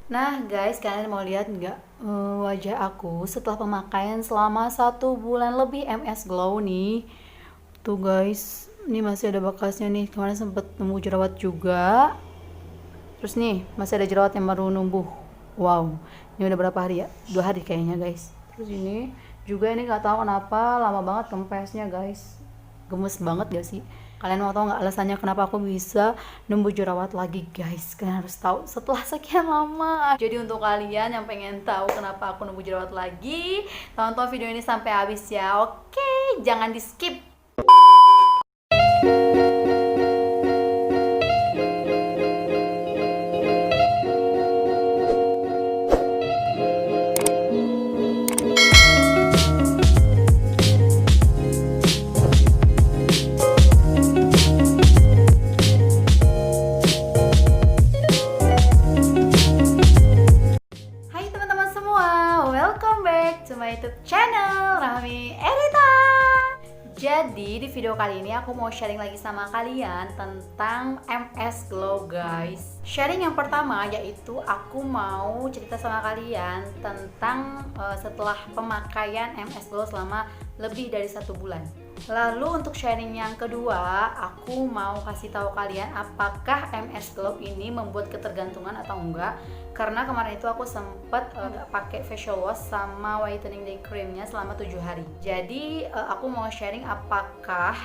Nah guys, kalian mau lihat nggak wajah aku setelah pemakaian selama 1 bulan lebih MS Glow nih. Tuh guys, ini masih ada bekasnya nih. Kemarin sempet nemu jerawat juga. Terus nih masih ada jerawat yang baru numbuh. Wow, ini udah berapa hari ya? 2 hari kayaknya guys. Terus ini juga ini nggak tahu kenapa lama banget kempesnya guys. Gemes banget gak sih? Kalian mau tahu nggak alasannya kenapa aku bisa numbuh jerawat lagi guys? Kalian harus tahu setelah sekian lama. Jadi untuk kalian yang pengen tahu kenapa aku numbuh jerawat lagi, tonton video ini sampai habis ya. Oke, jangan di skip. Hai teman-teman semua, welcome back to my YouTube channel Rahmi Erita. Jadi di video kali ini aku mau sharing lagi sama kalian tentang MS Glow guys. Sharing yang pertama yaitu aku mau cerita sama kalian tentang setelah pemakaian MS Glow selama lebih dari 1 bulan. Lalu untuk sharing yang kedua, aku mau kasih tahu kalian apakah MS Glow ini membuat ketergantungan atau enggak. Karena kemarin itu aku sempet nggak pakai facial wash sama whitening day creamnya selama 7 hari. Jadi aku mau sharing apakah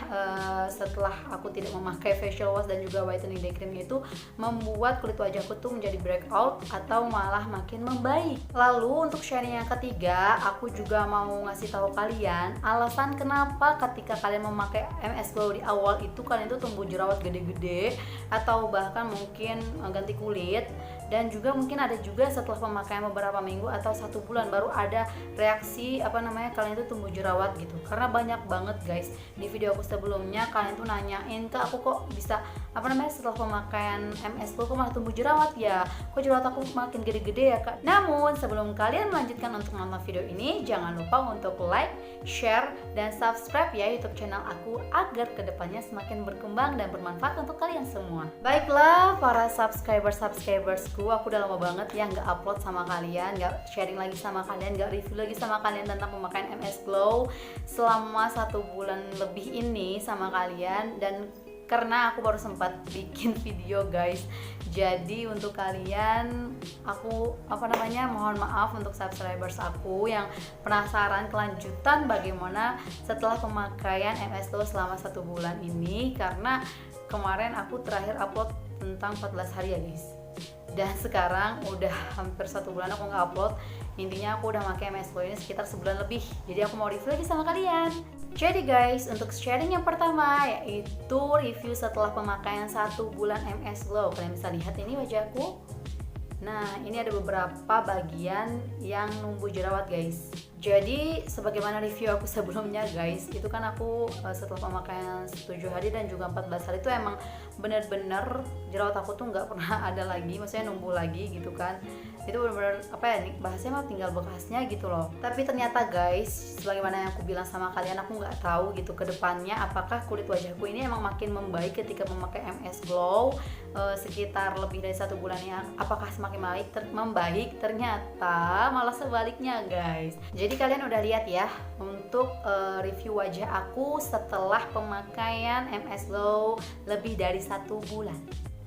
setelah aku tidak memakai facial wash dan juga whitening day creamnya itu membuat kulit wajahku tuh menjadi breakout atau malah makin membaik. Lalu untuk sharing yang ketiga, aku juga mau ngasih tahu kalian alasan kenapa ketika kalian memakai MS Glow di awal itu kalian tuh tumbuh jerawat gede-gede atau bahkan mungkin ganti kulit, dan juga mungkin ada juga setelah pemakaian beberapa minggu atau 1 bulan baru ada reaksi kalian itu tumbuh jerawat gitu. Karena banyak banget guys di video aku sebelumnya kalian tuh nanyain ke aku kok bisa setelah pemakaian MS Glow kok malah tumbuh jerawat ya, kok jerawat aku makin gede-gede ya kak. Namun sebelum kalian melanjutkan untuk nonton video ini, jangan lupa untuk like, share, dan subscribe ya YouTube channel aku agar kedepannya semakin berkembang dan bermanfaat untuk kalian semua. Baiklah para subscribersku, aku udah lama banget ya nggak upload sama kalian, nggak sharing lagi sama kalian, nggak review lagi sama kalian tentang pemakaian MS Glow selama 1 bulan lebih ini sama kalian. Dan karena aku baru sempat bikin video guys, jadi untuk kalian aku mohon maaf untuk subscribers aku yang penasaran kelanjutan bagaimana setelah pemakaian MS Glow selama 1 bulan ini, karena kemarin aku terakhir upload tentang 14 hari ya guys, dan sekarang udah hampir 1 bulan aku nggak upload. Intinya aku udah pakai MS Glow ini sekitar sebulan lebih, jadi aku mau review lagi sama kalian. Jadi guys, untuk sharing yang pertama yaitu review setelah pemakaian 1 bulan MS Glow. Kalian bisa lihat ini wajahku. Nah, ini ada beberapa bagian yang numbuh jerawat guys. Jadi sebagaimana review aku sebelumnya guys, itu kan aku setelah pemakaian 7 hari dan juga 14 hari itu emang bener-bener jerawat aku tuh nggak pernah ada lagi, maksudnya numbuh lagi gitu kan. Itu bener-bener nih bahasanya mah tinggal bekasnya gitu loh. Tapi ternyata guys, sebagaimana yang aku bilang sama kalian, aku nggak tahu gitu ke depannya apakah kulit wajahku ini emang makin membaik ketika memakai MS Glow sekitar lebih dari 1 bulan ya, apakah semakin membaik. Ternyata malah sebaliknya guys. Jadi kalian udah lihat ya untuk review wajah aku setelah pemakaian MS Glow lebih dari 1 bulan.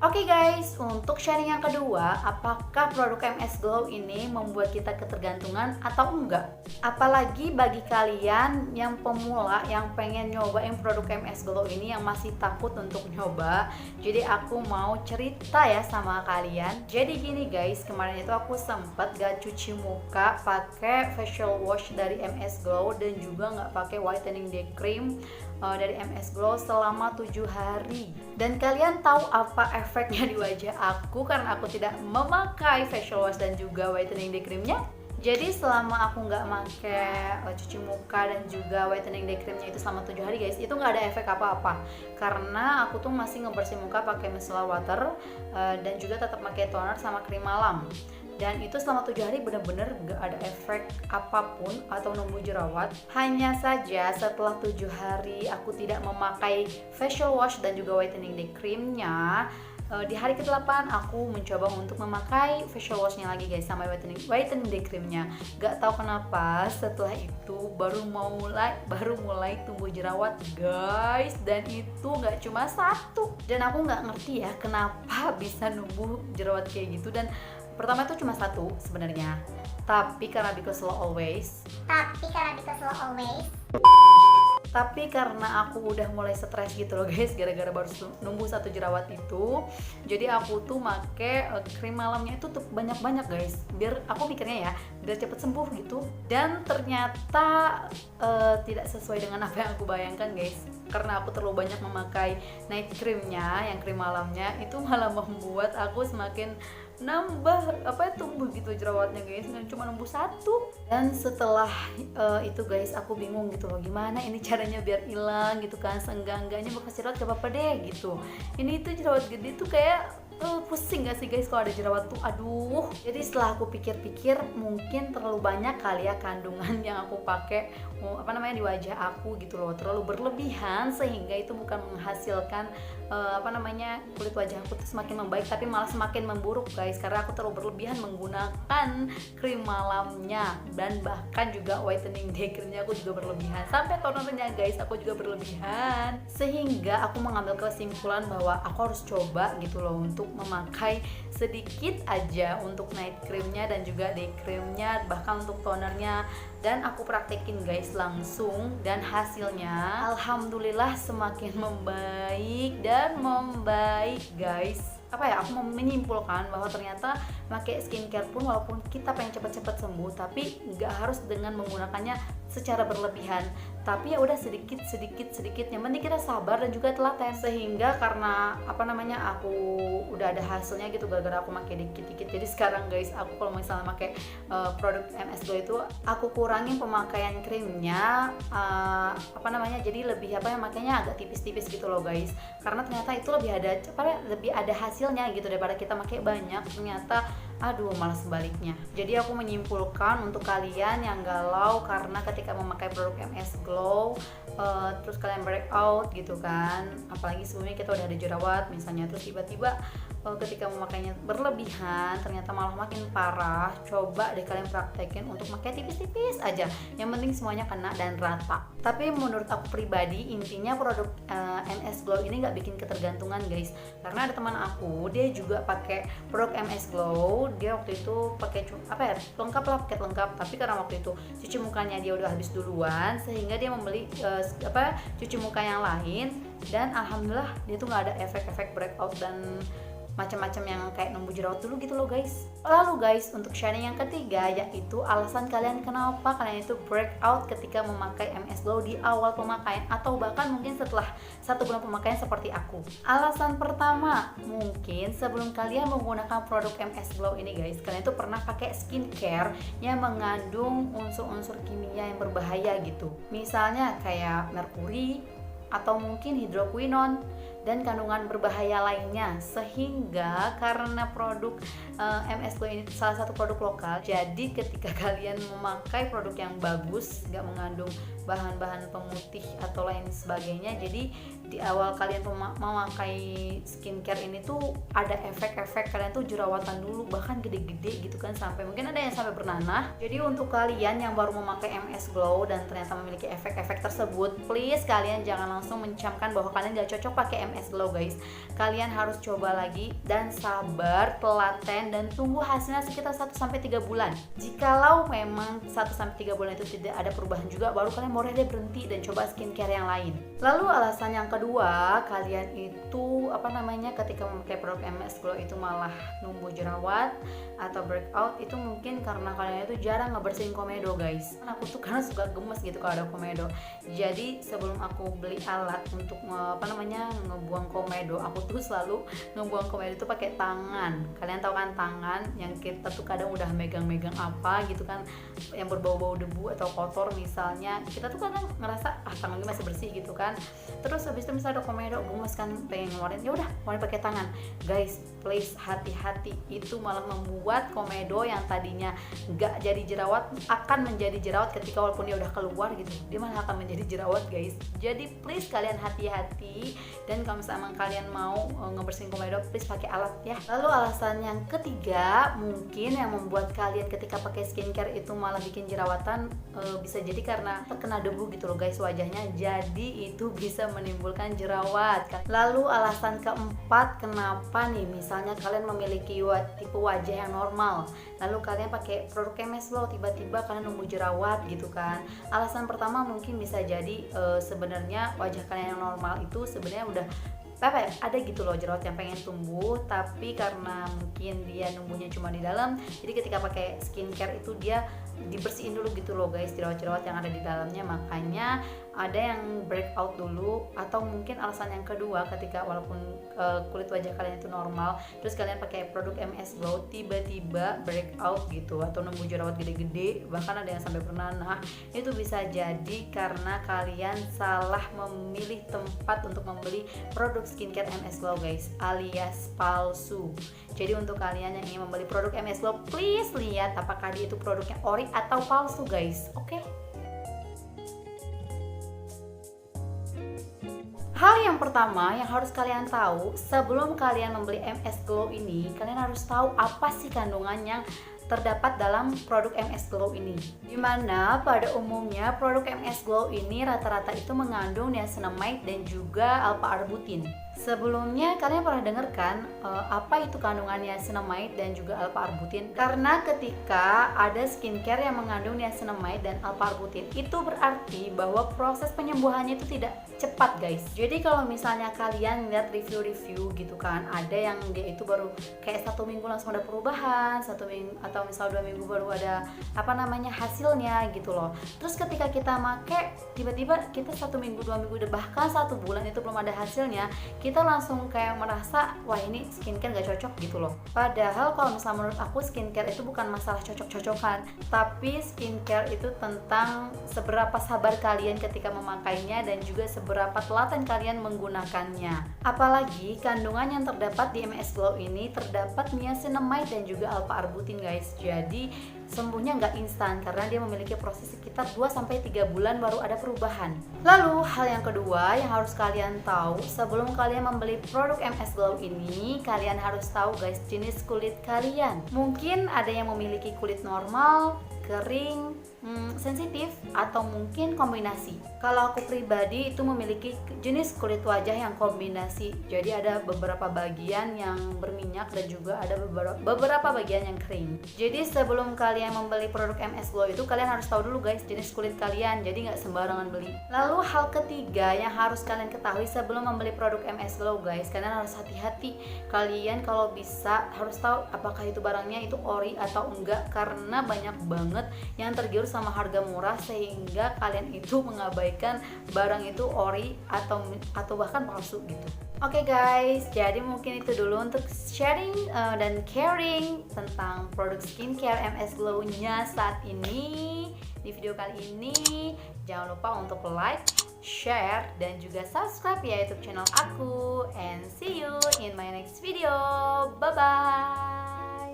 Oke guys, untuk sharing yang kedua, apakah produk MS Glow ini membuat kita ketergantungan atau enggak? Apalagi bagi kalian yang pemula yang pengen nyobain produk MS Glow ini, yang masih takut untuk nyoba. Jadi aku mau cerita ya sama kalian. Jadi gini guys, kemarin itu aku sempet gak cuci muka pakai facial wash dari MS Glow dan juga nggak pakai whitening day cream dari MS Glow selama 7 hari. Dan kalian tahu apa efeknya di wajah aku karena aku tidak memakai facial wash dan juga whitening day creamnya? Jadi selama aku nggak pakai cuci muka dan juga whitening day creamnya itu selama 7 hari guys, itu nggak ada efek apa-apa. Karena aku tuh masih ngebersihin muka pakai micellar water dan juga tetap pakai toner sama krim malam. Dan itu selama 7 hari bener-bener gak ada efek apapun atau numbuh jerawat. Hanya saja setelah 7 hari aku tidak memakai facial wash dan juga whitening day creamnya, Di hari ke-8 aku mencoba untuk memakai facial washnya lagi guys, sama whitening day creamnya. Gak tahu kenapa setelah itu baru mulai tumbuh jerawat guys, dan itu gak cuma satu. Dan aku gak ngerti ya kenapa bisa numbuh jerawat kayak gitu. Dan pertama itu cuma satu sebenarnya, tapi karena because slow always tapi karena aku udah mulai stres gitu loh guys, gara-gara baru numbuh satu jerawat itu, jadi aku tuh make krim malamnya itu tuh banyak-banyak guys, biar aku mikirnya ya biar cepet sembuh gitu. Dan ternyata tidak sesuai dengan apa yang aku bayangkan guys, karena aku terlalu banyak memakai night creamnya, yang krim malamnya itu malah membuat aku semakin tumbuh gitu jerawatnya guys, dan cuma numbuh satu. Dan setelah itu guys, aku bingung gitu loh, gimana ini caranya biar hilang gitu kan. Seenggak-enggaknya bekas jerawat gak apa-apa deh gitu, ini tuh jerawat gede tuh kayak pusing gak sih guys kalau ada jerawat tuh, aduh. Jadi setelah aku pikir-pikir, mungkin terlalu banyak kali ya kandungan yang aku pakai di wajah aku gitu loh, terlalu berlebihan sehingga itu bukan menghasilkan kulit wajah aku tuh semakin membaik, tapi malah semakin memburuk guys, karena aku terlalu berlebihan menggunakan krim malamnya. Dan bahkan juga whitening day creamnya aku juga berlebihan, sampai tonernya guys aku juga berlebihan, sehingga aku mengambil kesimpulan bahwa aku harus coba gitu loh untuk memakai sedikit aja untuk night creamnya dan juga day creamnya, bahkan untuk tonernya. Dan aku praktekin guys langsung, dan hasilnya alhamdulillah semakin membaik dan membaik guys. Aku mau menyimpulkan bahwa ternyata pakai skincare pun, walaupun kita pengen cepat-cepat sembuh, tapi nggak harus dengan menggunakannya secara berlebihan, tapi ya udah sedikit, yang penting kita sabar dan juga telaten. Sehingga karena aku udah ada hasilnya gitu gara-gara aku pakai dikit-dikit. Jadi sekarang guys, aku kalau misalnya pakai produk MS Glow itu aku kurangin pemakaian krimnya, jadi lebih makanya agak tipis-tipis gitu loh guys, karena ternyata itu lebih ada hasilnya gitu daripada kita pakai banyak. Ternyata malah sebaliknya. Jadi aku menyimpulkan untuk kalian yang galau karena ketika memakai produk MS Glow terus kalian breakout gitu kan, apalagi sebelumnya kita udah ada jerawat misalnya, terus tiba-tiba ketika memakainya berlebihan ternyata malah makin parah. Coba deh kalian praktekin untuk pakai tipis-tipis aja, yang penting semuanya kena dan rata. Tapi menurut aku pribadi, intinya produk MS Glow ini nggak bikin ketergantungan guys, karena ada teman aku dia juga pakai produk MS Glow. Dia waktu itu pakai paket lengkap, tapi karena waktu itu cuci mukanya dia udah habis duluan, sehingga dia membeli cuci muka yang lain, dan alhamdulillah dia tuh nggak ada efek-efek breakout dan macam-macam yang kayak numbuh jerawat dulu gitu loh guys. Lalu guys, untuk sharing yang ketiga, yaitu alasan kalian kenapa kalian itu breakout ketika memakai MS Glow di awal pemakaian, atau bahkan mungkin setelah 1 bulan pemakaian seperti aku. Alasan pertama, mungkin sebelum kalian menggunakan produk MS Glow ini guys, kalian itu pernah pakai skincare yang mengandung unsur-unsur kimia yang berbahaya gitu, misalnya kayak merkuri atau mungkin hidroquinone dan kandungan berbahaya lainnya. Sehingga karena produk MS Glow ini salah satu produk lokal, jadi ketika kalian memakai produk yang bagus, gak mengandung bahan-bahan pemutih atau lain sebagainya, jadi di awal kalian memakai skincare ini tuh ada efek-efek kalian tuh jerawatan dulu, bahkan gede-gede gitu kan, sampai mungkin ada yang sampai bernanah. Jadi untuk kalian yang baru memakai MS Glow dan ternyata memiliki efek-efek tersebut, please kalian jangan langsung mencamkan bahwa kalian gak cocok pakai MS Glow guys. Kalian harus coba lagi dan sabar, telaten, dan tunggu hasilnya sekitar 1-3 bulan. Jikalau memang 1-3 bulan itu tidak ada perubahan juga, baru kalian boleh deh berhenti dan coba skincare yang lain. Lalu alasan yang kedua, kalian itu ketika memakai produk MS Glow itu malah numbuh jerawat atau breakout, itu mungkin karena kalian itu jarang ngebersihin komedo guys. Aku tuh karena suka gemes gitu kalau ada komedo. Jadi sebelum aku beli alat untuk ngebuang komedo, aku tuh selalu ngebuang komedo itu pakai tangan. Kalian tahu kan tangan yang kita tuh kadang udah megang-megang apa gitu kan, yang berbau-bau debu atau kotor misalnya, kita kita tuh kadang ngerasa tangan gue masih bersih gitu kan. Terus habis itu misalnya ada komedo gemes kan pengen ngeluarin, ya udah ngeluarin pakai tangan. Guys, please hati-hati, itu malah membuat komedo yang tadinya nggak jadi jerawat akan menjadi jerawat ketika walaupun dia udah keluar gitu, dia malah akan menjadi jerawat guys. Jadi please kalian hati-hati, dan kalau misalnya kalian mau ngebersihin komedo, please pakai alat ya. Lalu alasan yang ketiga mungkin yang membuat kalian ketika pakai skincare itu malah bikin jerawatan, bisa jadi karena terkena debu gitu loh guys wajahnya, jadi itu bisa menimbulkan jerawat. Lalu alasan keempat kenapa nih misalnya kalian memiliki tipe wajah yang normal, lalu kalian pakai produk MS Glow tiba-tiba kalian nemu jerawat gitu kan. Alasan pertama mungkin bisa jadi sebenarnya wajah kalian yang normal itu sebenarnya udah ada gitu loh jerawat yang pengen tumbuh, tapi karena mungkin dia numbuhnya cuma di dalam, jadi ketika pakai skincare itu dia dibersihin dulu gitu loh guys jerawat-jerawat yang ada di dalamnya, makanya ada yang breakout dulu. Atau mungkin alasan yang kedua, ketika walaupun kulit wajah kalian itu normal, terus kalian pakai produk MS Glow tiba-tiba breakout gitu atau nemu jerawat gede-gede, bahkan ada yang sampai bernanah, itu bisa jadi karena kalian salah memilih tempat untuk membeli produk skincare MS Glow guys, alias palsu. Jadi untuk kalian yang ingin membeli produk MS Glow, please lihat apakah dia itu produknya ori atau palsu guys, oke? Hal yang pertama yang harus kalian tahu sebelum kalian membeli MS Glow ini, kalian harus tahu apa sih kandungan yang terdapat dalam produk MS Glow ini. Dimana pada umumnya produk MS Glow ini rata-rata itu mengandung niacinamide dan juga alpha-arbutin. Sebelumnya kalian pernah dengar kan apa itu kandungan niacinamide dan juga alpha-arbutin? Karena ketika ada skincare yang mengandung niacinamide dan alpha-arbutin, itu berarti bahwa proses penyembuhannya itu tidak cepat guys. Jadi kalau misalnya kalian lihat review-review gitu kan, ada yang dia itu baru kayak 1 minggu langsung ada perubahan, 1 minggu atau misal 2 minggu baru ada hasilnya gitu loh. Terus ketika kita make, tiba-tiba kita 1 minggu 2 minggu bahkan 1 bulan itu belum ada hasilnya, kita langsung kayak merasa wah ini skincare gak cocok gitu loh. Padahal kalau misalnya menurut aku skincare itu bukan masalah cocok-cocokan, tapi skincare itu tentang seberapa sabar kalian ketika memakainya dan juga seberapa telaten kalian menggunakannya. Apalagi kandungan yang terdapat di MS Glow ini terdapat niacinamide dan juga alpha-arbutin guys. Jadi sembuhnya nggak instan karena dia memiliki proses sekitar 2-3 bulan baru ada perubahan. Lalu hal yang kedua yang harus kalian tahu sebelum kalian membeli produk MS Glow ini, kalian harus tahu guys jenis kulit kalian. Mungkin ada yang memiliki kulit normal, kering, sensitif, atau mungkin kombinasi. Kalau aku pribadi itu memiliki jenis kulit wajah yang kombinasi. Jadi ada beberapa bagian yang berminyak dan juga ada beberapa bagian yang kering. Jadi sebelum kalian membeli produk MS Glow itu, kalian harus tahu dulu guys jenis kulit kalian, jadi nggak sembarangan beli. Lalu hal ketiga yang harus kalian ketahui sebelum membeli produk MS Glow guys, kalian harus hati-hati. Kalian kalau bisa harus tahu apakah itu barangnya itu ori atau enggak, karena banyak banget yang tergiur sama harga murah sehingga kalian itu mengabaikan barang itu ori atau bahkan palsu gitu. Oke guys, jadi mungkin itu dulu untuk sharing dan caring tentang produk skincare MS Glow-nya saat ini. Di video kali ini jangan lupa untuk like, share, dan juga subscribe ya YouTube channel aku. And see you in my next video. Bye bye.